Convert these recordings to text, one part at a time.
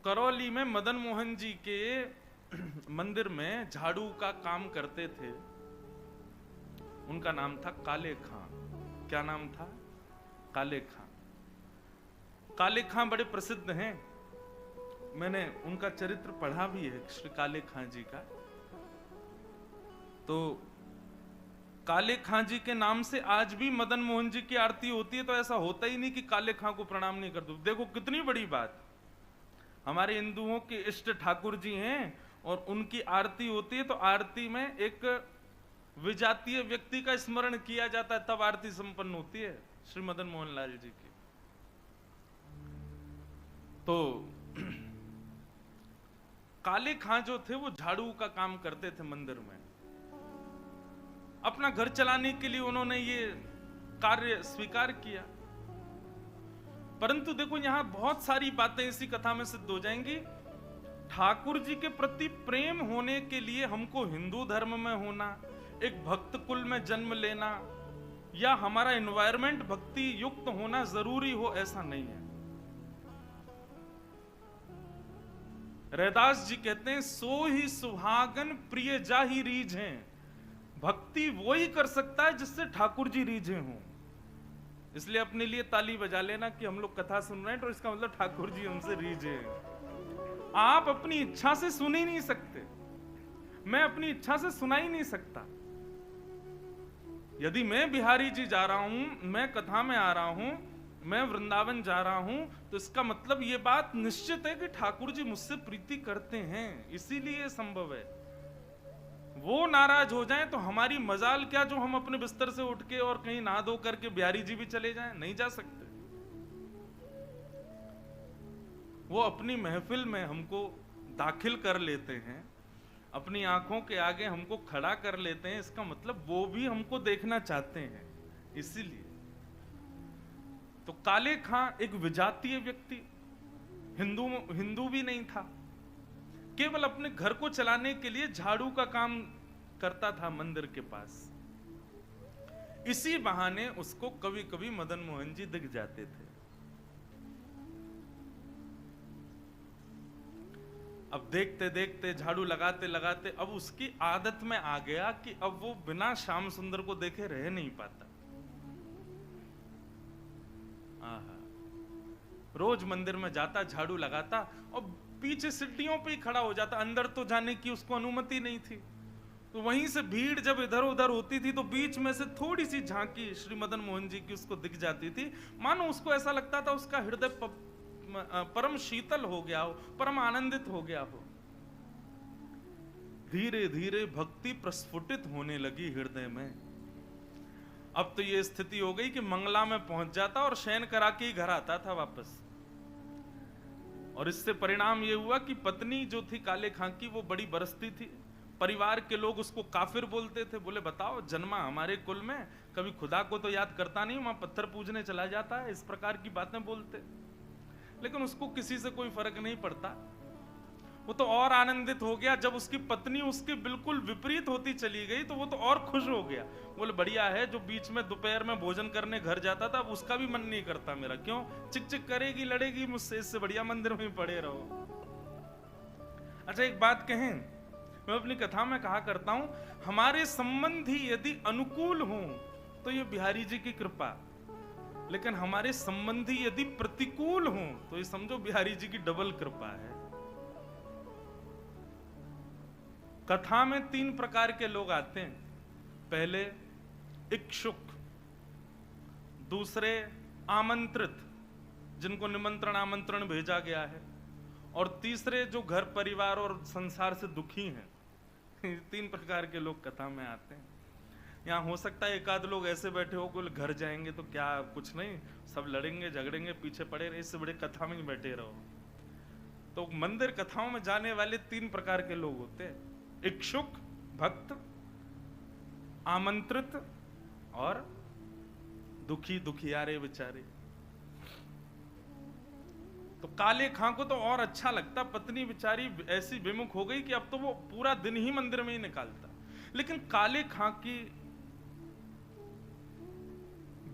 करौली में मदन मोहन जी के मंदिर में झाड़ू का काम करते थे। उनका नाम था काले खां। क्या नाम था? काले खां। काले खां बड़े प्रसिद्ध हैं। मैंने उनका चरित्र पढ़ा भी है, श्री काले खां जी का। तो काले खां जी के नाम से आज भी मदन मोहन जी की आरती होती है। तो ऐसा होता ही नहीं कि काले खां को प्रणाम नहीं कर दो। देखो कितनी बड़ी बात। हमारे हिंदुओं के इष्ट ठाकुर जी हैं और उनकी आरती होती है, तो आरती में एक विजातीय व्यक्ति का स्मरण किया जाता है, तब आरती संपन्न होती है श्री मदन मोहन लाल जी की। तो काले खां जो थे वो झाड़ू का काम करते थे मंदिर में। अपना घर चलाने के लिए उन्होंने ये कार्य स्वीकार किया। परंतु देखो यहां बहुत सारी बातें इसी कथा में सिद्ध हो जाएंगी। ठाकुर जी के प्रति प्रेम होने के लिए हमको हिंदू धर्म में होना, एक भक्त कुल में जन्म लेना, या हमारा एनवायरमेंट भक्ति युक्त होना जरूरी हो, ऐसा नहीं है। रैदास जी कहते हैं, सो ही सुहागन प्रिय जाहि रीझें। भक्ति वो ही कर सकता है जिससे ठाकुर जी रीझे हों। इसलिए अपने लिए ताली बजा लेना कि हम लोग कथा सुन रहे हैं, तो इसका मतलब ठाकुर जी हमसे रीझे हैं। आप अपनी इच्छा से सुन ही नहीं सकते, मैं अपनी इच्छा से सुना ही नहीं सकता। यदि मैं बिहारी जी जा रहा हूं, मैं कथा में आ रहा हूं, मैं वृंदावन जा रहा हूं, तो इसका मतलब यह बात निश्चित है कि ठाकुर जी मुझसे प्रीति करते हैं, इसीलिए संभव है। वो नाराज हो जाएं तो हमारी मजाल क्या जो हम अपने बिस्तर से उठ के और कहीं नहा धो करके बिहारी जी भी चले जाएं? नहीं जा सकते। वो अपनी महफिल में हमको दाखिल कर लेते हैं, अपनी आंखों के आगे हमको खड़ा कर लेते हैं, इसका मतलब वो भी हमको देखना चाहते हैं, इसीलिए। तो काले खां एक विजातीय व्यक्ति, हिंदू भी नहीं था, केवल अपने घर को चलाने के लिए झाड़ू का काम करता था मंदिर के पास। इसी बहाने उसको कभी कभी मदन मोहन जी दिख जाते थे। अब देखते देखते, झाड़ू लगाते लगाते, अब उसकी आदत में आ गया कि अब वो बिना श्याम सुंदर को देखे रह नहीं पाता। रोज मंदिर में जाता, झाड़ू लगाता और पीछे सीढ़ियों पे ही खड़ा हो जाता। अंदर तो जाने की उसको अनुमति नहीं थी। तो वहीं से भीड़ जब इधर उधर होती थी तो बीच में से थोड़ी सी झांकी श्री मदन मोहन जी की उसको दिख जाती थी। मानो उसको ऐसा लगता था उसका हृदय परम शीतल हो गया हो, परम आनंदित हो गया हो। धीरे धीरे भक्ति प्रस्फुटित होने लगी हृदय में। अब तो ये स्थिति हो गई कि मंगला में पहुंच जाता और शयन करा के ही घर आता था वापस। और इससे परिणाम ये हुआ कि पत्नी जो थी काले खां की, वो बड़ी बरसती थी। परिवार के लोग उसको काफिर बोलते थे। बोले बताओ, जन्मा हमारे कुल में, कभी खुदा को तो याद करता नहीं, वहां पत्थर पूजने चला जाता है, इस प्रकार की बातें बोलते। लेकिन उसको किसी से कोई फर्क नहीं पड़ता। वो तो और आनंदित हो गया जब उसकी पत्नी उसके बिल्कुल विपरीत होती चली गई, तो वो तो और खुश हो गया। बोले बढ़िया है, जो बीच में दोपहर में भोजन करने घर जाता था, अब उसका भी मन नहीं करता मेरा। क्यों? चिक चिक करेगी, लड़ेगी मुझसे, इससे बढ़िया मंदिर में पड़े रहो। अच्छा एक बात कहें, मैं अपनी कथा में कहा करता हूं, हमारे संबंधी यदि अनुकूल हों तो ये बिहारी जी की कृपा, लेकिन हमारे संबंधी यदि प्रतिकूल हों तो ये समझो बिहारी जी की डबल कृपा है। कथा में 3 प्रकार के लोग आते हैं। पहले इच्छुक, दूसरे आमंत्रित, जिनको निमंत्रण आमंत्रण भेजा गया है, और तीसरे जो घर परिवार और संसार से दुखी हैं। 3 प्रकार के लोग कथा में आते हैं। यहाँ हो सकता है एक आध लोग ऐसे बैठे हो कि घर जाएंगे तो क्या, कुछ नहीं, सब लड़ेंगे झगड़ेंगे, पीछे पड़े रहे, इससे बड़े कथा में ही बैठे रहो। तो मंदिर कथाओं में जाने वाले 3 प्रकार के लोग होते हैं, इच्छुक, भक्त, आमंत्रित और दुखी, दुखियारे बेचारे। तो काले खां को तो और अच्छा लगता, पत्नी बेचारी ऐसी विमुख हो गई कि अब तो वो पूरा दिन ही मंदिर में ही निकालता। लेकिन काले खां की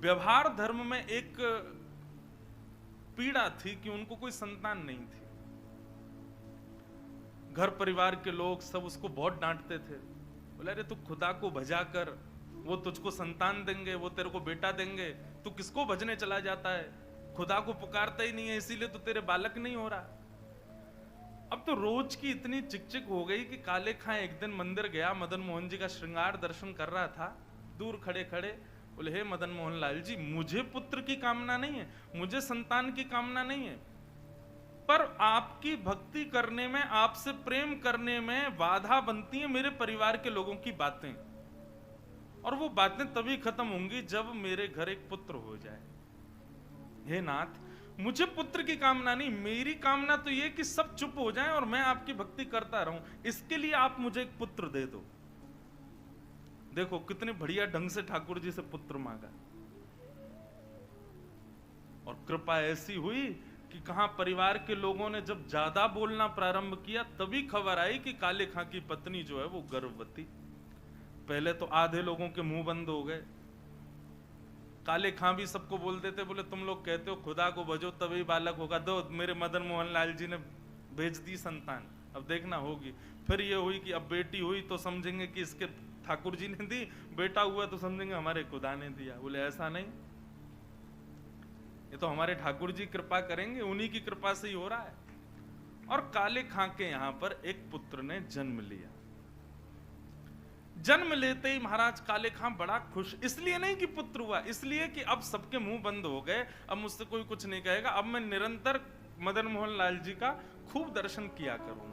व्यवहार धर्म में एक पीड़ा थी कि उनको कोई संतान नहीं थी। घर परिवार के लोग सब उसको बहुत डांटते थे। बोले अरे तू खुदा को भजा कर, वो तुझको संतान देंगे, वो तेरे को बेटा देंगे, तू किसको भजने चला जाता है, खुदा को पुकारता ही नहीं है, इसीलिए तो तेरे बालक नहीं हो रहा। अब तो रोज की इतनी चिकचिक हो गई कि काले खां एक दिन मंदिर गया, मदन मोहन जी का श्रृंगार दर्शन कर रहा था, दूर खड़े खड़े बोले हे मदन मोहन लाल जी, मुझे पुत्र की कामना नहीं है, मुझे संतान की कामना नहीं है, पर आपकी भक्ति करने में, आपसे प्रेम करने में बाधा बनती है मेरे परिवार के लोगों की बातें, और वो बातें तभी खत्म होंगी जब मेरे घर एक पुत्र हो जाए। हे नाथ, मुझे पुत्र की कामना नहीं, मेरी कामना तो ये कि सब चुप हो जाएं और मैं आपकी भक्ति करता रहूं, इसके लिए आप मुझे एक पुत्र दे दो। देखो कितने बढ़िया ढंग से ठाकुर जी से पुत्र मांगा, और कृपा ऐसी हुई कि कहां परिवार के लोगों ने जब ज्यादा बोलना प्रारंभ किया तभी खबर आई कि काले खां की पत्नी जो है वो गर्भवती। पहले तो आधे लोगों के मुंह बंद हो गए, काले खां भी सबको बोल देते, बोले तुम लोग कहते हो खुदा को भजो तभी बालक होगा, दो मेरे मदन मोहन लाल जी ने भेज दी संतान, अब देखना होगी। फिर ये हुई कि अब बेटी हुई तो समझेंगे कि इसके ठाकुर जी ने दी, बेटा हुआ तो समझेंगे हमारे खुदा ने दिया। बोले ऐसा नहीं, ये तो हमारे ठाकुर जी कृपा करेंगे, उन्हीं की कृपा से ही हो रहा है। और काले खां के यहां पर एक पुत्र ने जन्म लिया। जन्म लेते ही महाराज काले खां बड़ा खुश, इसलिए नहीं कि पुत्र हुआ, इसलिए कि अब सबके मुंह बंद हो गए, अब मुझसे कोई कुछ नहीं कहेगा, अब मैं निरंतर मदन मोहन लाल जी का खूब दर्शन किया करूंगा।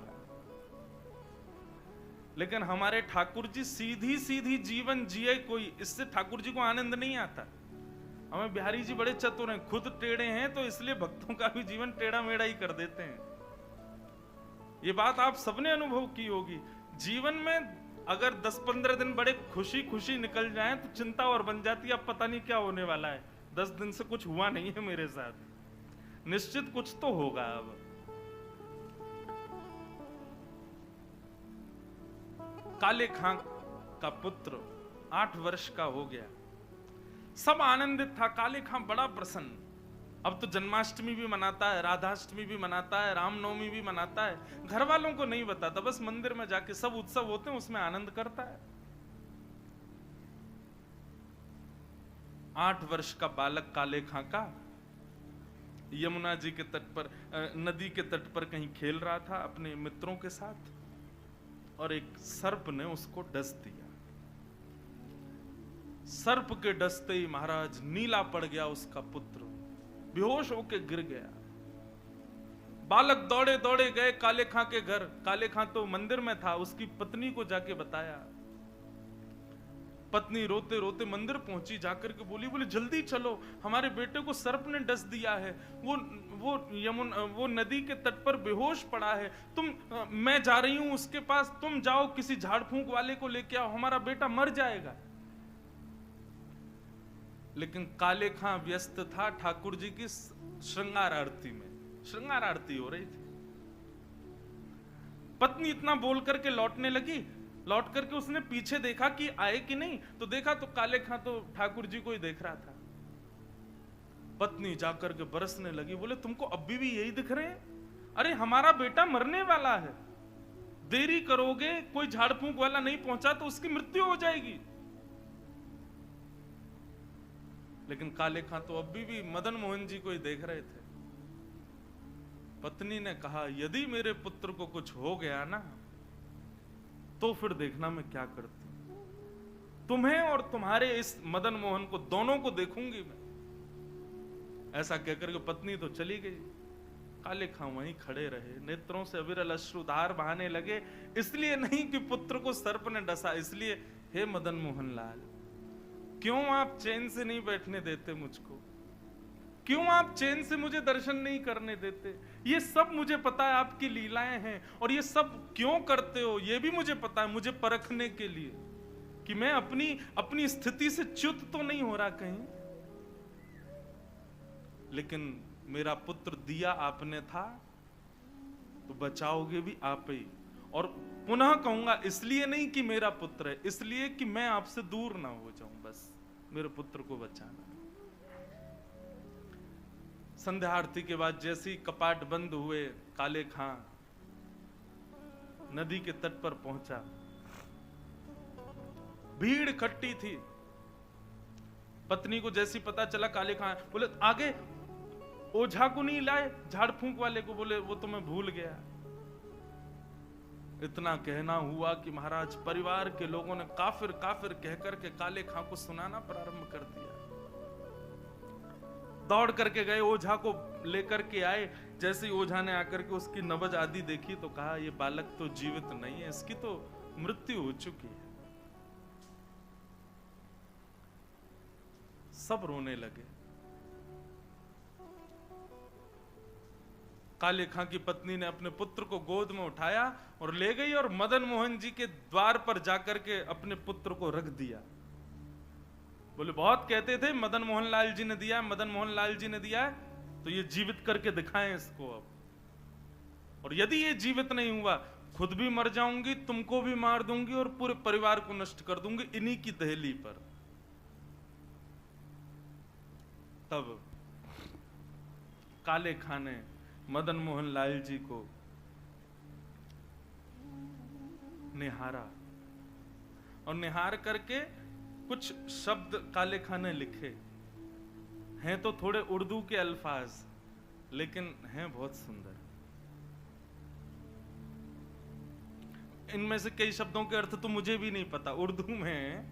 लेकिन हमारे ठाकुर जी सीधी सीधी जीवन जिए कोई, इससे ठाकुर जी को आनंद नहीं आता। हमें बिहारी जी बड़े चतुर हैं, खुद टेढ़े हैं तो इसलिए भक्तों का भी जीवन टेढ़ा मेढ़ा ही कर देते हैं। ये बात आप सबने अनुभव की होगी। जीवन में अगर 10-15 दिन बड़े खुशी खुशी निकल जाएं तो चिंता और बन जाती है, अब पता नहीं क्या होने वाला है, 10 दिन से कुछ हुआ नहीं है मेरे साथ, निश्चित कुछ तो होगा। अब काले खां का पुत्र 8 वर्ष का हो गया, सब आनंदित था, काले खां बड़ा प्रसन्न। अब तो जन्माष्टमी भी मनाता है, राधाष्टमी भी मनाता है, रामनवमी भी मनाता है, घर वालों को नहीं बताता, बस मंदिर में जाके सब उत्सव होते हैं उसमें आनंद करता है। 8 वर्ष का बालक काले खां का यमुना जी के तट पर, नदी के तट पर कहीं खेल रहा था अपने मित्रों के साथ, और एक सर्प ने उसको डस दिया। सर्प के डसते ही महाराज नीला पड़ गया उसका पुत्र, बेहोश होके गिर गया। बालक दौड़े दौड़े गए काले खां के घर, काले खां तो मंदिर में था, उसकी पत्नी को जाके बताया। पत्नी रोते रोते मंदिर पहुंची, जाकर के बोली जल्दी चलो, हमारे बेटे को सर्प ने डस दिया है, वो नदी के तट पर बेहोश पड़ा है, मैं जा रही हूं उसके पास, तुम जाओ किसी झाड़ फूंक वाले को लेके आओ, हमारा बेटा मर जाएगा। लेकिन काले खां व्यस्त था ठाकुर जी की श्रृंगार आरती में, श्रृंगार आरती हो रही थी। पत्नी इतना बोल करके लौटने लगी, लौट करके उसने पीछे देखा कि आए कि नहीं, तो देखा तो काले खां तो ठाकुर जी को ही देख रहा था। पत्नी जाकर के बरसने लगी, बोले तुमको अभी भी यही दिख रहे हैं? अरे हमारा बेटा मरने वाला है, देरी करोगे, कोई झाड़ फूंक वाला नहीं पहुंचा तो उसकी मृत्यु हो जाएगी। लेकिन काले खां तो अभी भी मदन मोहन जी को ही देख रहे थे। पत्नी ने कहा यदि मेरे पुत्र को कुछ हो गया ना तो फिर देखना मैं क्या करती, तुम्हें और तुम्हारे इस मदन मोहन को दोनों को देखूंगी मैं। ऐसा कहकर के पत्नी तो चली गई, काले खां वहीं खड़े रहे, नेत्रों से अविरल अश्रुधार बहाने लगे, इसलिए नहीं कि पुत्र को सर्प ने डसा, इसलिए हे मदन मोहन लाल, क्यों आप चैन से नहीं बैठने देते मुझको, क्यों आप चैन से मुझे दर्शन नहीं करने देते? ये सब मुझे पता है आपकी लीलाएं हैं, और ये सब क्यों करते हो ये भी मुझे पता है, मुझे परखने के लिए कि मैं अपनी स्थिति से च्युत तो नहीं हो रहा कहीं। लेकिन मेरा पुत्र दिया आपने था तो बचाओगे भी आप ही, और पुनः कहूंगा इसलिए नहीं कि मेरा पुत्र है, इसलिए कि मैं आपसे दूर ना हो जाऊं, बस मेरे पुत्र को बचाना। संध्या आरती के बाद जैसे ही कपाट बंद हुए, काले खां नदी के तट पर पहुंचा। भीड़ इकट्ठी थी। पत्नी को जैसी पता चला काले खां, बोले आगे ओझा को नहीं लाए, झाड़ फूंक वाले को, बोले वो तो मैं भूल गया। इतना कहना हुआ कि महाराज परिवार के लोगों ने काफिर काफिर कहकर के काले खां को सुनाना प्रारंभ कर दिया। दौड़ करके गए, ओझा को लेकर के आए। जैसे ही ओझा ने आकर के उसकी नब्ज आदि देखी तो कहा ये बालक तो जीवित नहीं है, इसकी तो मृत्यु हो चुकी है। सब रोने लगे। काले खां की पत्नी ने अपने पुत्र को गोद में उठाया और ले गई और मदन मोहन जी के द्वार पर जाकर के अपने पुत्र को रख दिया। बोले बहुत कहते थे मदन मोहन लाल जी ने दिया, मदन मोहन लाल जी ने दिया है, तो ये जीवित करके दिखाएं इसको अब। और यदि ये जीवित नहीं हुआ, खुद भी मर जाऊंगी, तुमको भी मार दूंगी और पूरे परिवार को नष्ट कर दूंगी इन्हीं की दहली पर। तब काले खां ने मदन मोहन लाल जी को निहारा और निहार करके कुछ शब्द काले खां ने लिखे। हैं तो थोड़े उर्दू के अल्फाज, लेकिन हैं बहुत सुंदर। इनमें से कई शब्दों के अर्थ तो मुझे भी नहीं पता, उर्दू में।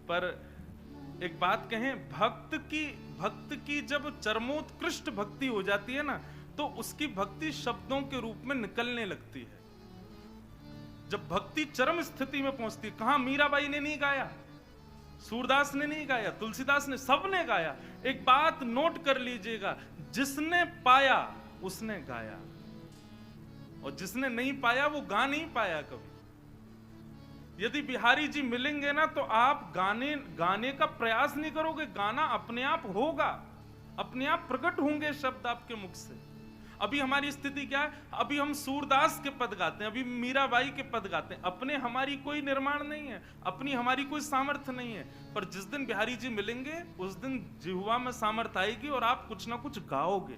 पर एक बात कहें, भक्त की जब चरमोत्कृष्ट भक्ति हो जाती है ना, तो उसकी भक्ति शब्दों के रूप में निकलने लगती है। जब भक्ति चरम स्थिति में पहुंचती है, कहां मीराबाई ने नहीं गाया, सूरदास ने नहीं गाया, तुलसीदास ने, सबने गाया। एक बात नोट कर लीजिएगा, जिसने पाया उसने गाया, और जिसने नहीं पाया वो गा नहीं पाया कभी। यदि बिहारी जी मिलेंगे ना, तो आप गाने का प्रयास नहीं करोगे, गाना अपने आप होगा, अपने आप प्रकट होंगे शब्द आपके मुख से। अभी हमारी स्थिति क्या है, अभी हम सूरदास के पद गाते हैं, अभी मीराबाई के पद गाते हैं, अपने हमारी कोई निर्माण नहीं है, अपनी हमारी कोई सामर्थ्य नहीं है। पर जिस दिन बिहारी जी मिलेंगे, उस दिन जिह्वा में सामर्थ्य आएगी और आप कुछ ना कुछ गाओगे,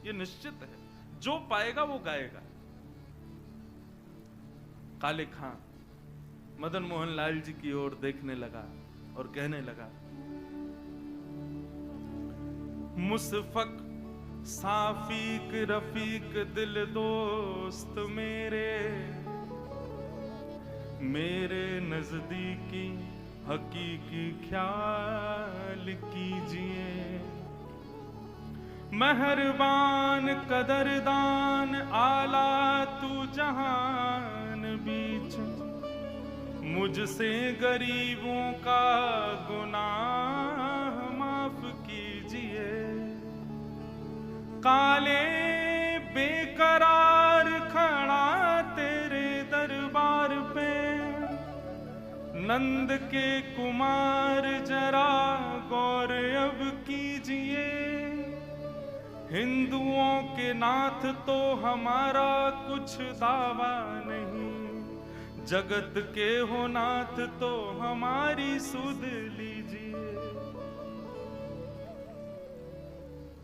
ये निश्चित है। जो पाएगा वो गाएगा। काले खां मदन मोहन लाल जी की ओर देखने लगा और कहने लगा, मुसफक साफीक रफीक दिल दोस्त मेरे नजदीकी हकीकी ख्याल कीजिए। मेहरबान कदरदान आला तू जहान बीच, मुझसे गरीबों का गुनाह माफ कीजिए। काले बेकरार खड़ा तेरे दरबार पे, नंद के कुमार जरा गौर अब कीजिए। हिंदुओं के नाथ तो हमारा कुछ दावा नहीं, जगत के हो नाथ तो हमारी सुध लीजिए।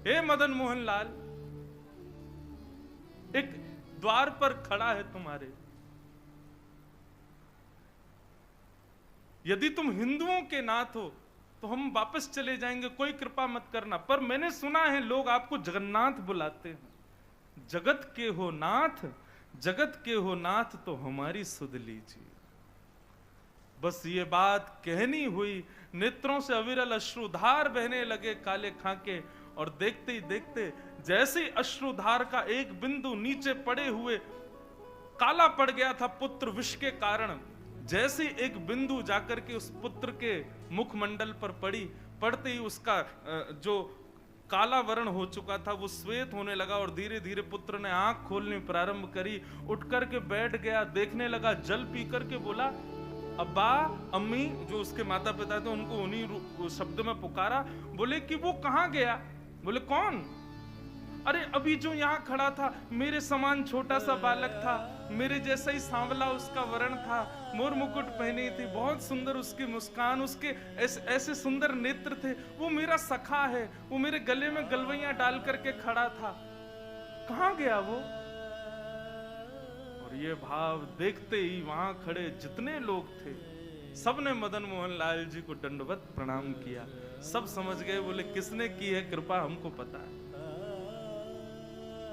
हे मदन मोहन लाल, एक द्वार पर खड़ा है तुम्हारे, यदि तुम हिंदुओं के नाथ हो तो हम वापस चले जाएंगे, कोई कृपा मत करना। पर मैंने सुना है लोग आपको जगन्नाथ बुलाते हैं। जगत के हो नाथ, जगत के हो नाथ तो हमारी सुध लीजिए। बस ये बात कहनी हुई, नेत्रों से अविरल अश्रुधार बहने लगे काले खां के, और देखते ही देखते जैसे ही अश्रुधार का एक बिंदु नीचे पड़े हुए काला पड़ गया था पुत्र विष के कारण, जैसे एक बिंदु जाकर के उस पुत्र के मुखमंडल पर पड़ी, पड़ते ही उसका जो काला वर्ण हो चुका था वो श्वेत होने लगा, और धीरे धीरे पुत्र ने आंख खोलनी प्रारंभ करी। उठ करके बैठ गया, देखने लगा, जल पी करके बोला अब्बा अम्मी, जो उसके माता पिता थे उनको उन्हीं शब्द में पुकारा। बोले कि वो कहाँ गया? बोले कौन? अरे अभी जो यहाँ खड़ा था, मेरे समान छोटा सा बालक था, मेरे जैसा ही सांवला उसका वर्ण था, मोर मुकुट पहनी थी, बहुत सुंदर उसकी मुस्कान, उसके ऐसे सुंदर नेत्र थे, वो मेरा सखा है, वो मेरे गले में गलवैयां डाल करके खड़ा था, कहाँ गया वो? और और ये भाव देखते ही वहां खड़े जितने लोग थे सबने मदन मोहन लाल जी को दंडवत प्रणाम किया। सब समझ गए, बोले किसने की है कृपा हमको पता है।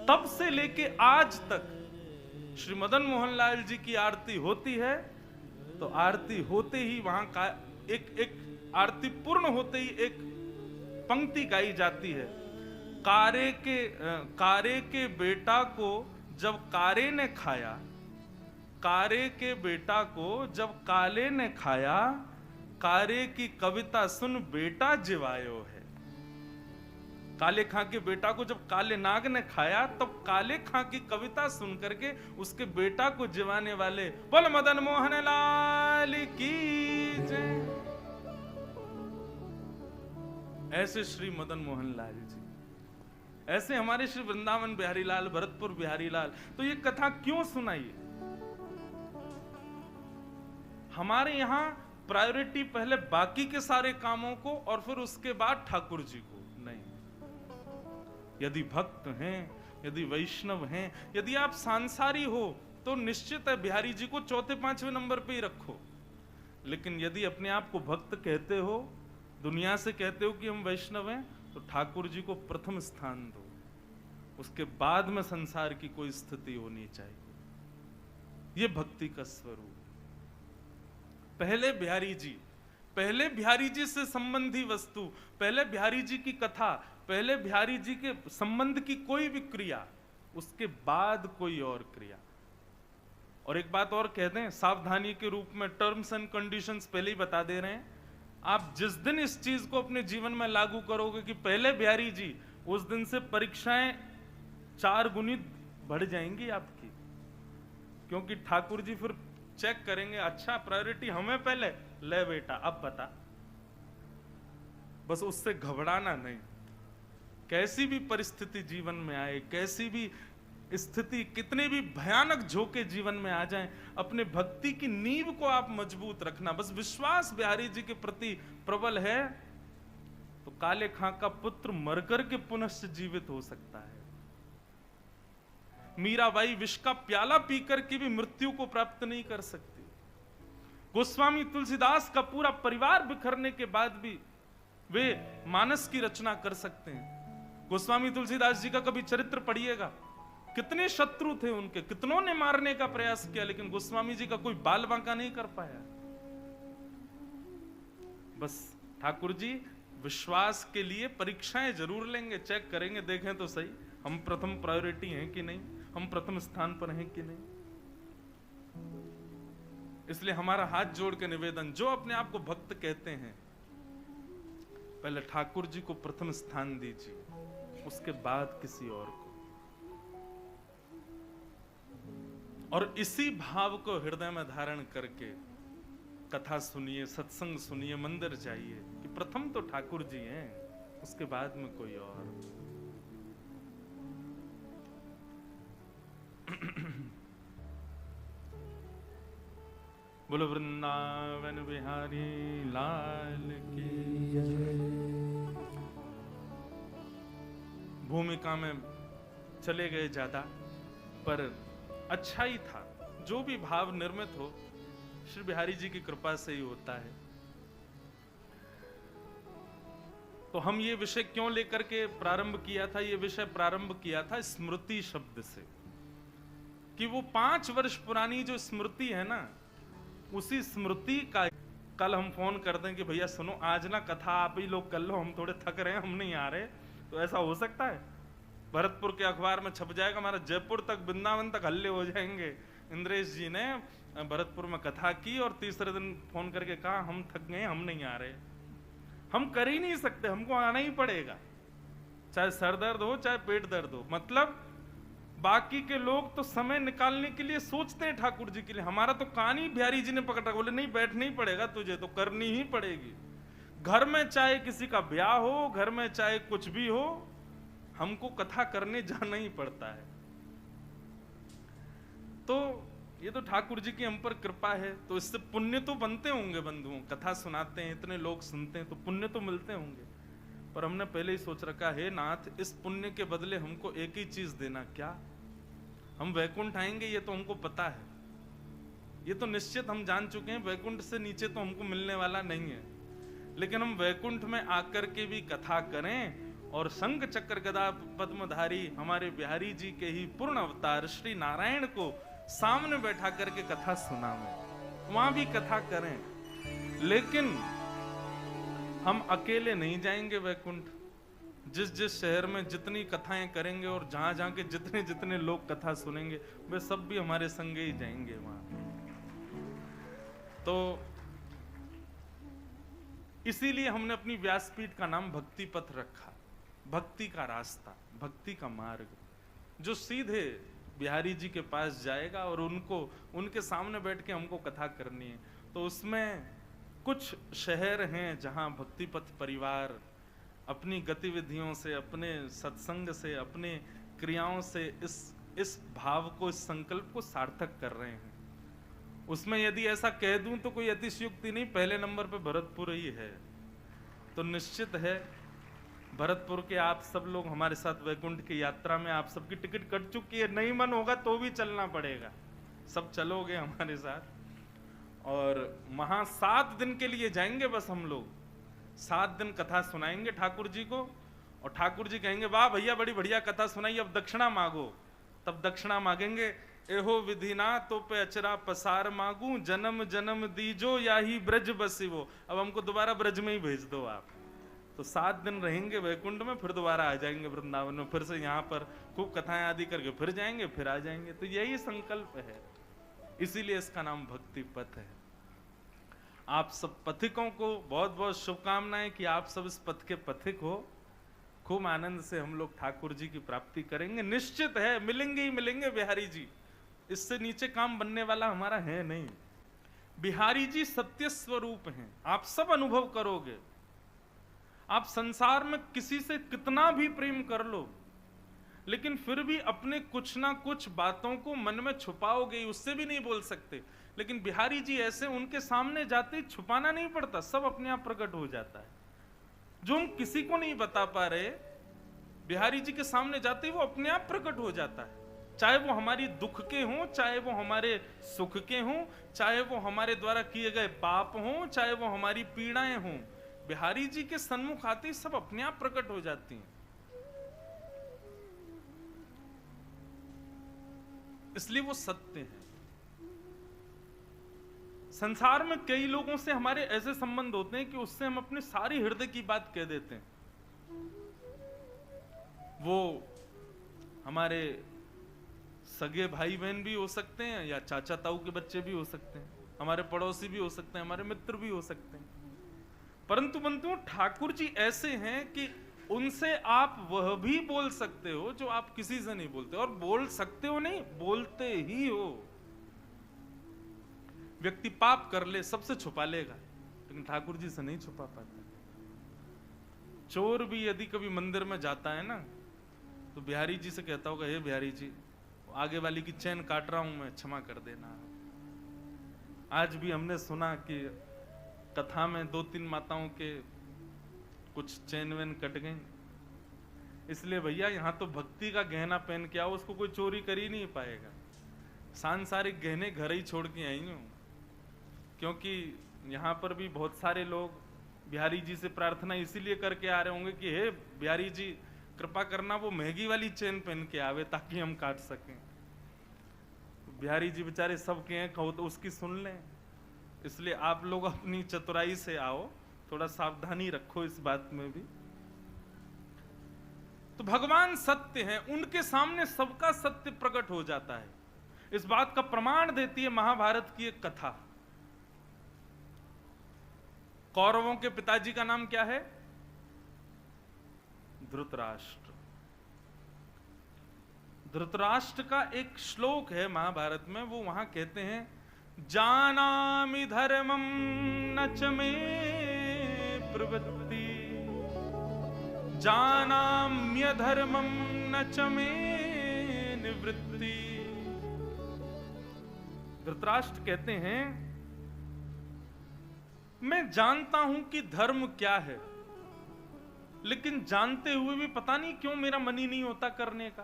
तब से लेके आज तक श्री मदन मोहन लाल जी की आरती होती है तो आरती होते ही वहां का एक आरती पूर्ण होते ही एक पंक्ति गाई जाती है। कारे के बेटा को जब कारे ने खाया, कारे के बेटा को जब काले ने खाया, कारे की कविता सुन बेटा जिवायो है। काले खां के बेटा को जब काले नाग ने खाया तब काले खां की कविता सुन करके उसके बेटा को जिवाने वाले बोल मदन मोहन लाल की जय। ऐसे श्री मदन मोहन लाल जी, ऐसे हमारे श्री वृंदावन बिहारी लाल, भरतपुर बिहारी लाल। तो ये कथा क्यों सुनाइए? हमारे यहां प्रायोरिटी पहले बाकी के सारे कामों को और फिर उसके बाद ठाकुर जी को नहीं। यदि भक्त हैं, यदि वैष्णव हैं, यदि आप सांसारी हो तो निश्चित है बिहारी जी को चौथे पांचवें नंबर पे ही रखो। लेकिन यदि अपने आप को भक्त कहते हो, दुनिया से कहते हो कि हम वैष्णव हैं, तो ठाकुर जी को प्रथम स्थान दो। उसके बाद में संसार की कोई स्थिति होनी चाहिए। यह भक्ति का स्वरूप। पहले बिहारी जी से संबंधी वस्तु, पहले बिहारी जी की कथा, पहले बिहारी जी के संबंध की कोई भी क्रिया, उसके बाद कोई और क्रिया। और एक बात और कह दें, सावधानी के रूप में टर्म्स एंड कंडीशंस पहले ही बता दे रहे हैं। आप जिस दिन इस चीज को अपने जीवन में लागू करोगे कि पहले बिहारी जी, उस दिन से परीक्षाएं 4 गुनी बढ़ जाएंगी आपकी। क्योंकि ठाकुर जी फिर चेक करेंगे, अच्छा प्रायोरिटी हमें पहले, ले बेटा अब बता। बस उससे घबराना नहीं। कैसी भी परिस्थिति जीवन में आए, कैसी भी स्थिति, कितने भी भयानक झोंके जीवन में आ जाएं, अपने भक्ति की नींव को आप मजबूत रखना। बस विश्वास बिहारी जी के प्रति प्रबल है तो काले खां का पुत्र मरकर के पुनः जीवित हो सकता है। मीराबाई विष का प्याला पीकर के भी मृत्यु को प्राप्त नहीं कर सकती। गोस्वामी तुलसीदास का पूरा परिवार बिखरने के बाद भी वे मानस की रचना कर सकते हैं। गोस्वामी तुलसीदास जी का कभी चरित्र पढ़िएगा, कितने शत्रु थे उनके, कितनों ने मारने का प्रयास किया, लेकिन गोस्वामी जी का कोई बाल बांका नहीं कर पाया। बस ठाकुर जी विश्वास के लिए परीक्षाएं जरूर लेंगे, चेक करेंगे, देखें तो सही हम प्रथम प्रायोरिटी हैं कि नहीं, हम प्रथम स्थान पर हैं कि नहीं। इसलिए हमारा हाथ जोड़ के निवेदन, जो अपने आप को भक्त कहते हैं, पहले ठाकुर जी को प्रथम स्थान दीजिए, उसके बाद किसी और को। और इसी भाव को हृदय में धारण करके कथा सुनिए, सत्संग सुनिए, मंदिर जाइए कि प्रथम तो ठाकुर जी हैं, उसके बाद में कोई और। बोलो वृंदावन बिहारी लाल की जय। भूमिका में चले गए ज्यादा, पर अच्छा ही था। जो भी भाव निर्मित हो श्री बिहारी जी की कृपा से ही होता है। तो हम ये विषय क्यों लेकर के प्रारंभ किया था? ये विषय प्रारंभ किया था स्मृति शब्द से, कि वो 5 वर्ष पुरानी जो स्मृति है ना, उसी स्मृति का कल हम फोन कर दें कि भैया सुनो आज ना कथा आप ही लोग कर लो, हम थोड़े थक रहे हैं, हम नहीं आ रहे, तो ऐसा हो सकता है? भरतपुर के अखबार में छप जाएगा, हमारा जयपुर तक, वृंदावन तक हल्ले हो जाएंगे। इंद्रेश जी ने भरतपुर में कथा की और तीसरे दिन फोन करके कहा हम थक गए, हम नहीं आ रहे। हम कर ही नहीं सकते, हमको आना ही पड़ेगा, चाहे सर दर्द हो चाहे पेट दर्द हो। मतलब बाकी के लोग तो समय निकालने के लिए सोचते हैं ठाकुर जी के लिए, हमारा तो कान ही बिहारी जी ने पकड़ रखा, बोले नहीं बैठना ही पड़ेगा तुझे, तो करनी ही पड़ेगी। घर में चाहे किसी का ब्याह हो, घर में चाहे कुछ भी हो, हमको कथा करने जाना ही पड़ता है। तो ये तो ठाकुर जी की हम पर कृपा है, तो इससे पुण्य तो बनते होंगे बंधुओं, कथा सुनाते हैं, इतने लोग सुनते हैं, तो पुण्य तो मिलते होंगे। पर हमने पहले ही सोच रखा है नाथ, इस पुण्य के बदले हमको एक ही चीज देना, क्या? हम वैकुंठ आएंगे ये तो हमको पता है, ये तो निश्चित हम जान चुके हैं, वैकुंठ से नीचे तो हमको मिलने वाला नहीं है। लेकिन हम वैकुंठ में आकर के भी कथा करें और शंख चक्र गदा पद्मधारी हमारे बिहारी जी के ही पूर्ण अवतार श्री नारायण को सामने बैठा करके कथा सुनावें, वहां भी कथा करें। लेकिन हम अकेले नहीं जाएंगे वैकुंठ। जिस जिस शहर में जितनी कथाएं करेंगे और जहां जहां के जितने जितने लोग कथा सुनेंगे वे सब भी हमारे संगे ही जाएंगे वहां। तो इसीलिए हमने अपनी व्यासपीठ का नाम भक्ति पथ रखा। भक्ति का रास्ता, भक्ति का मार्ग, जो सीधे बिहारी जी के पास जाएगा और उनको उनके सामने बैठ के हमको कथा करनी है। तो उसमें कुछ शहर हैं जहां भक्ति पथ परिवार अपनी गतिविधियों से, अपने सत्संग से, अपने क्रियाओं से इस भाव को, इस संकल्प को सार्थक कर रहे हैं। उसमें यदि ऐसा कह दूं तो कोई अतिशयोक्ति नहीं, पहले नंबर पे भरतपुर ही है। तो निश्चित है भरतपुर के आप सब लोग हमारे साथ वैकुंठ की यात्रा में, आप सबकी टिकट कट चुकी है, नहीं मन होगा तो भी चलना पड़ेगा, सब चलोगे हमारे साथ। और वहां 7 दिन के लिए जाएंगे बस हम लोग। 7 दिन कथा सुनाएंगे ठाकुर जी को, और ठाकुर जी कहेंगे वाह भैया बड़ी बढ़िया कथा सुनाई, अब दक्षिणा मांगो। तब दक्षिणा मांगेंगे, एहो विधिना तो पे अचरा पसार मांगू, जन्म जन्म दीजो या ही ब्रज बसिवो। अब हमको दोबारा ब्रज में ही भेज दो आप। तो 7 दिन रहेंगे वैकुंठ में, फिर दोबारा आ जाएंगे वृंदावन में, फिर से यहाँ पर खूब कथाएं आदि करके फिर जाएंगे, फिर आ जाएंगे। तो यही संकल्प है, इसीलिए इसका नाम भक्ति पथ है। आप सब पथिकों को बहुत बहुत शुभकामनाएं कि आप सब इस पथ के पथिक हो। खूब आनंद से हम लोग ठाकुर जी की प्राप्ति करेंगे। निश्चित है मिलेंगे ही मिलेंगे बिहारी जी, इससे नीचे काम बनने वाला हमारा है नहीं। बिहारी जी सत्य स्वरूप हैं, आप सब अनुभव करोगे। आप संसार में किसी से कितना भी प्रेम कर लो, लेकिन फिर भी अपने कुछ ना कुछ बातों को मन में छुपाओगे, उससे भी नहीं बोल सकते। लेकिन बिहारी जी ऐसे, उनके सामने जाते ही छुपाना नहीं पड़ता, सब अपने आप प्रकट हो जाता है। जो हम किसी को नहीं बता पा रहे, बिहारी जी के सामने जाते ही वो अपने आप प्रकट हो जाता है। चाहे वो हमारी दुख के हों, चाहे वो हमारे सुख के हों, चाहे वो हमारे द्वारा किए गए पाप हों, चाहे वो हमारी पीड़ाएं हों, बिहारी जी के सन्मुख आते ही सब अपने आप प्रकट हो जाती हैं। इसलिए वो सत्य है। संसार में कई लोगों से हमारे ऐसे संबंध होते हैं कि उससे हम अपने सारी हृदय की बात कह देते हैं। वो हमारे सगे भाई बहन भी हो सकते हैं, या चाचा ताऊ के बच्चे भी हो सकते हैं, हमारे पड़ोसी भी हो सकते हैं, हमारे मित्र भी हो सकते हैं। परंतु बंधुओं, ठाकुर जी ऐसे हैं कि उनसे आप वह भी बोल सकते हो जो आप किसी से नहीं बोलते। और बोल सकते हो नहीं, बोलते ही हो। व्यक्ति पाप कर ले, सबसे छुपा लेगा, लेकिन ठाकुर जी से नहीं छुपा पाता। चोर भी यदि कभी मंदिर में जाता है ना, तो बिहारी जी से कहता होगा, हे बिहारी जी, आगे वाली की चैन काट रहा हूं मैं, क्षमा कर देना। आज भी हमने सुना कि कथा में 2-3 माताओं के कुछ चैन वैन कट गई, इसलिए भैया यहाँ तो भक्ति का गहना पहन के आओ, उसको कोई चोरी कर ही नहीं पाएगा। सांसारिक गहने घर ही छोड़ के आई हूं, क्योंकि यहाँ पर भी बहुत सारे लोग बिहारी जी से प्रार्थना इसीलिए करके आ रहे होंगे कि हे बिहारी जी कृपा करना वो महंगी वाली चेन पहन के आवे ताकि हम काट सकें। बिहारी जी बेचारे सबके हैं, कहो तो उसकी सुन लें। इसलिए आप लोग अपनी चतुराई से आओ, थोड़ा सावधानी रखो इस बात में भी। तो भगवान सत्य हैं, उनके सामने सबका सत्य प्रकट हो जाता है। इस बात का प्रमाण देती है महाभारत की एक कथा। कौरवों के पिताजी का नाम क्या है? धृतराष्ट्र। धृतराष्ट्र का एक श्लोक है महाभारत में, वो वहां कहते हैं, जानामि धर्मं न च मे प्रवृत्ति, जानाम्य धर्मं न च मे निवृत्ति। धृतराष्ट्र कहते हैं, मैं जानता हूं कि धर्म क्या है, लेकिन जानते हुए भी पता नहीं क्यों मेरा मन ही नहीं होता करने का।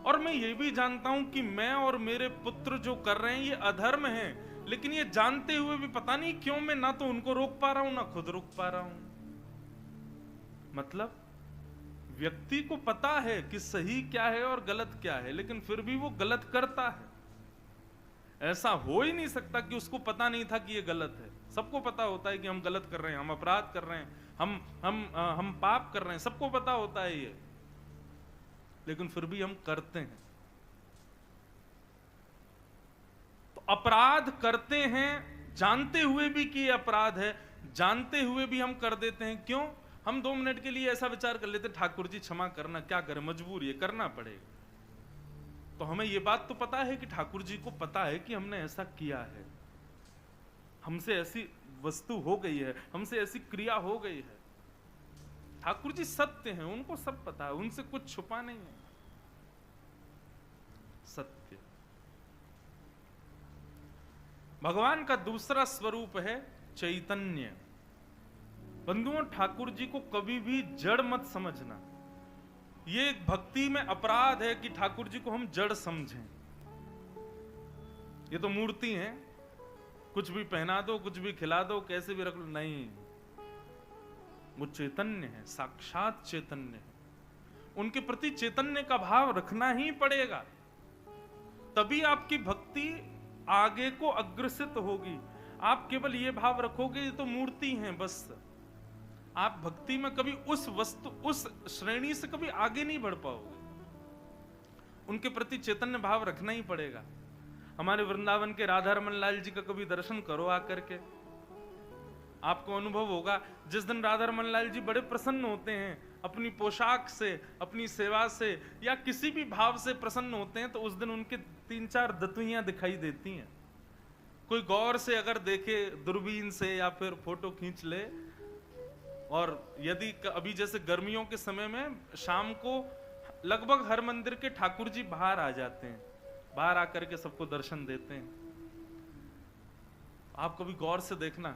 और मैं ये भी जानता हूं कि मैं और मेरे पुत्र जो कर रहे हैं ये अधर्म है, लेकिन ये जानते हुए भी पता नहीं क्यों मैं ना तो उनको रोक पा रहा हूं ना खुद रोक पा रहा हूं। मतलब व्यक्ति को पता है कि सही क्या है और गलत क्या है, लेकिन फिर भी वो गलत करता है। ऐसा हो ही नहीं सकता कि उसको पता नहीं था कि ये गलत है। सबको पता होता है कि हम गलत कर रहे हैं, हम अपराध कर रहे हैं, हम पाप कर रहे हैं, सबको पता होता है ये, लेकिन फिर भी हम करते हैं। तो अपराध करते हैं जानते हुए भी कि ये अपराध है, जानते हुए भी हम कर देते हैं। क्यों? हम 2 मिनट के लिए ऐसा विचार कर लेते, ठाकुर जी क्षमा करना, क्या करें, मजबूर, ये करना पड़ेगा। तो हमें ये बात तो पता है कि ठाकुर जी को पता है कि हमने ऐसा किया है, हमसे ऐसी वस्तु हो गई है, हमसे ऐसी क्रिया हो गई है। ठाकुर जी सत्य हैं, उनको सब पता है, उनसे कुछ छुपा नहीं है। सत्य। भगवान का दूसरा स्वरूप है चैतन्य। बंधुओं, ठाकुर जी को कभी भी जड़ मत समझना। ये एक भक्ति में अपराध है कि ठाकुर जी को हम जड़ समझें। ये तो मूर्ति है, कुछ भी पहना दो, कुछ भी खिला दो, कैसे भी रख लो, नहीं, वो चैतन्य है, साक्षात चैतन्य है। उनके प्रति चैतन्य का भाव रखना ही पड़ेगा, तभी आपकी भक्ति आगे को अग्रसित होगी। आप केवल ये भाव रखोगे ये तो मूर्ति है बस, आप भक्ति में कभी उस वस्तु, उस श्रेणी से कभी आगे नहीं बढ़ पाओगे। उनके प्रति चैतन्य भाव रखना ही पड़ेगा। हमारे वृंदावन के राधा रमन लाल जी का कभी दर्शन करो आकर के, आपको अनुभव होगा। जिस दिन राधा रमन लाल जी बड़े प्रसन्न होते हैं, अपनी पोशाक से, अपनी सेवा से या किसी भी भाव से प्रसन्न होते हैं, तो उस दिन उनके 3-4 दतुइयां दिखाई देती हैं। कोई गौर से अगर देखे दूरबीन से या फिर फोटो खींच ले, और यदि अभी जैसे गर्मियों के समय में शाम को लगभग हर मंदिर के ठाकुर जी बाहर आ जाते हैं, बाहर आकर के सबको दर्शन देते हैं। आप कभी गौर से देखना,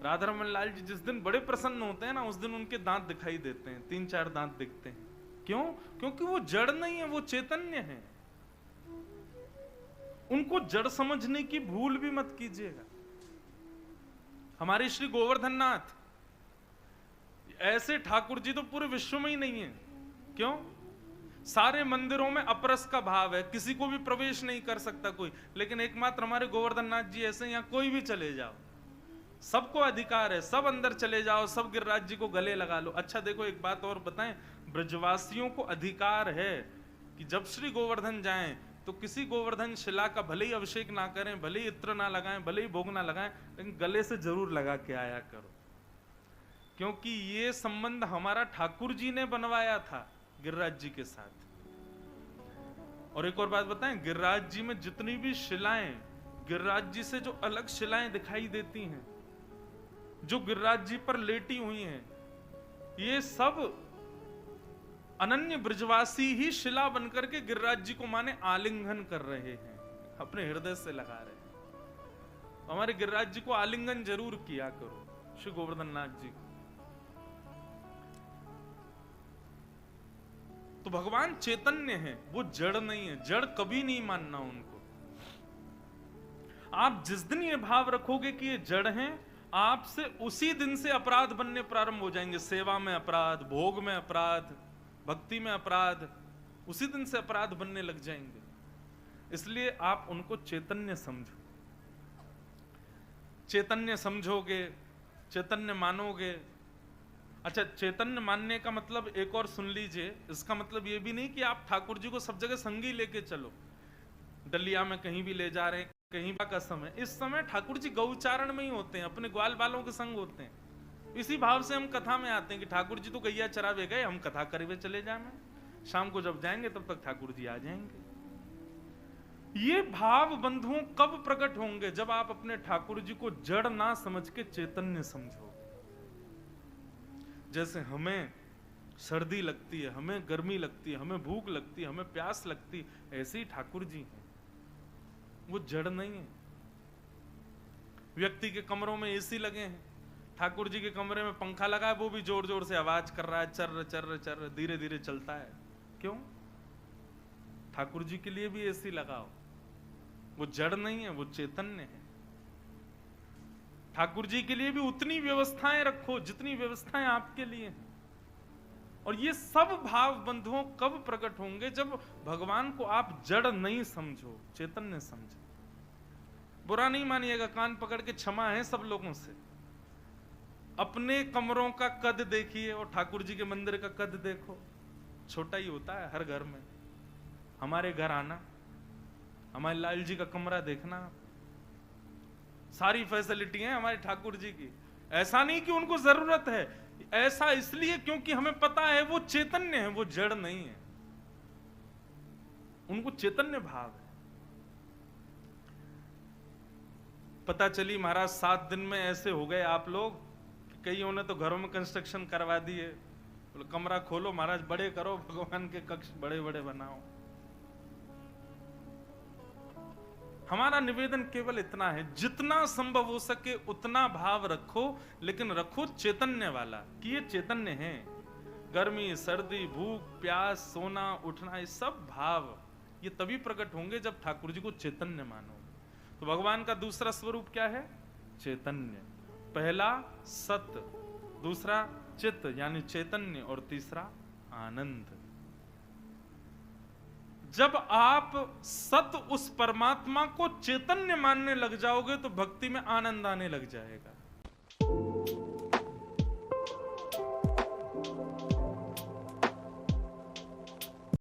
राधा रमन लाल जी जिस दिन बड़े प्रसन्न होते हैं ना, उस दिन उनके दांत दिखाई देते हैं, 3-4 दांत दिखते हैं। क्यों? क्योंकि वो जड़ नहीं है, वो चैतन्य है। उनको जड़ समझने की भूल भी मत कीजिएगा। हमारे श्री गोवर्धन नाथ, ऐसे ठाकुर जी तो पूरे विश्व में ही नहीं है। क्यों? सारे मंदिरों में अपरस का भाव है, किसी को भी प्रवेश नहीं कर सकता कोई, लेकिन एकमात्र हमारे गोवर्धन नाथ जी ऐसे, यहाँ कोई भी चले जाओ, सबको अधिकार है, सब अंदर चले जाओ, सब गिरिराज जी को गले लगा लो। अच्छा देखो, एक बात और बताएं, ब्रजवासियों को अधिकार है कि जब श्री गोवर्धन जाएं तो किसी गोवर्धन शिला का भले ही अभिषेक ना करें, भले ही इत्र ना लगाएं, भले ही भोग ना लगाएं, लेकिन गले से जरूर लगा के आया करो, क्योंकि ये संबंध हमारा ठाकुर जी ने बनवाया था गिरिराज जी के साथ। और एक और बात बताएं, गिरिराज जी में जितनी भी शिलाएं, गिरिराज जी से जो अलग शिलाएं दिखाई देती हैं, जो गिरिराज जी पर लेटी हुई हैं, ये सब अनन्य ब्रजवासी ही शिला बनकर के गिरिराज जी को माने आलिंगन कर रहे हैं, अपने हृदय से लगा रहे हैं। हमारे गिरिराज जी को आलिंगन जरूर किया करो, श्री गोवर्धन नाथ जी को। तो भगवान चैतन्य है, वो जड़ नहीं है, जड़ कभी नहीं मानना उनको। आप जिस दिन ये भाव रखोगे कि ये जड़ हैं, आपसे उसी दिन से अपराध बनने प्रारंभ हो जाएंगे। सेवा में अपराध, भोग में अपराध, भक्ति में अपराध, उसी दिन से अपराध बनने लग जाएंगे। इसलिए आप उनको चैतन्य समझो। चैतन्य समझोगे, चैतन्य मानोगे। अच्छा, चैतन्य मानने का मतलब एक और सुन लीजिए, इसका मतलब ये भी नहीं कि आप ठाकुर जी को सब जगह संगी लेके चलो, डलिया में कहीं भी ले जा रहे हैं, कहीं का समय, इस समय ठाकुर जी गौचारण में ही होते हैं, अपने ग्वाल बालों के संग होते हैं। इसी भाव से हम कथा में आते हैं कि ठाकुर जी तो गैया चरावे गए, हम कथा करवे चले जाए, शाम को जब जाएंगे तब तक ठाकुर जी आ जाएंगे। ये भाव बंधुओं कब प्रकट होंगे? जब आप अपने ठाकुर जी को जड़ ना समझ के चैतन्य समझोगे। जैसे हमें सर्दी लगती है, हमें गर्मी लगती है, हमें भूख लगती है, हमें प्यास लगती है, ऐसे ही ठाकुर जी हैं, वो जड़ नहीं है। व्यक्ति के कमरों में एसी लगे हैं, ठाकुर जी के कमरे में पंखा लगा है, वो भी जोर जोर से आवाज कर रहा है, चर्र चर्र चर्र, धीरे धीरे चलता है। क्यों? ठाकुर जी के लिए भी एसी लगाओ, वो जड़ नहीं है, वो चैतन्य है। ठाकुर जी के लिए भी उतनी व्यवस्थाएं रखो जितनी व्यवस्थाएं आपके लिए हैं। और ये सब भाव बंधुओं कब प्रकट होंगे? जब भगवान को आप जड़ नहीं समझो, चैतन्य समझो। बुरा नहीं मानिएगा, कान पकड़ के क्षमा है सब लोगों से। अपने कमरों का कद देखिए और ठाकुर जी के मंदिर का कद देखो, छोटा ही होता है हर घर में। हमारे घर आना, हमारे लाल जी का कमरा देखना, सारी फैसिलिटी है हमारे ठाकुर जी की। ऐसा नहीं कि उनको जरूरत है, ऐसा इसलिए क्योंकि हमें पता है वो चैतन्य है, वो जड़ नहीं है, उनको चैतन्य भाव है। पता चली महाराज 7 दिन में ऐसे हो गए आप लोग, कईयों ने तो घरों में कंस्ट्रक्शन करवा दिए। बोले कमरा खोलो महाराज, बड़े करो, भगवान के कक्ष बड़े बड़े बनाओ। हमारा निवेदन केवल इतना है, जितना संभव हो सके उतना भाव रखो, लेकिन रखो चैतन्य वाला, कि ये चैतन्य है। गर्मी, सर्दी, भूख, प्यास, सोना, उठना, ये सब भाव ये तभी प्रकट होंगे जब ठाकुर जी को चैतन्य मानो। तो भगवान का दूसरा स्वरूप क्या है? चैतन्य। पहला सत, दूसरा चित्त यानी चैतन्य, और तीसरा आनंद। जब आप सत उस परमात्मा को चैतन्य मानने लग जाओगे तो भक्ति में आनंद आने लग जाएगा।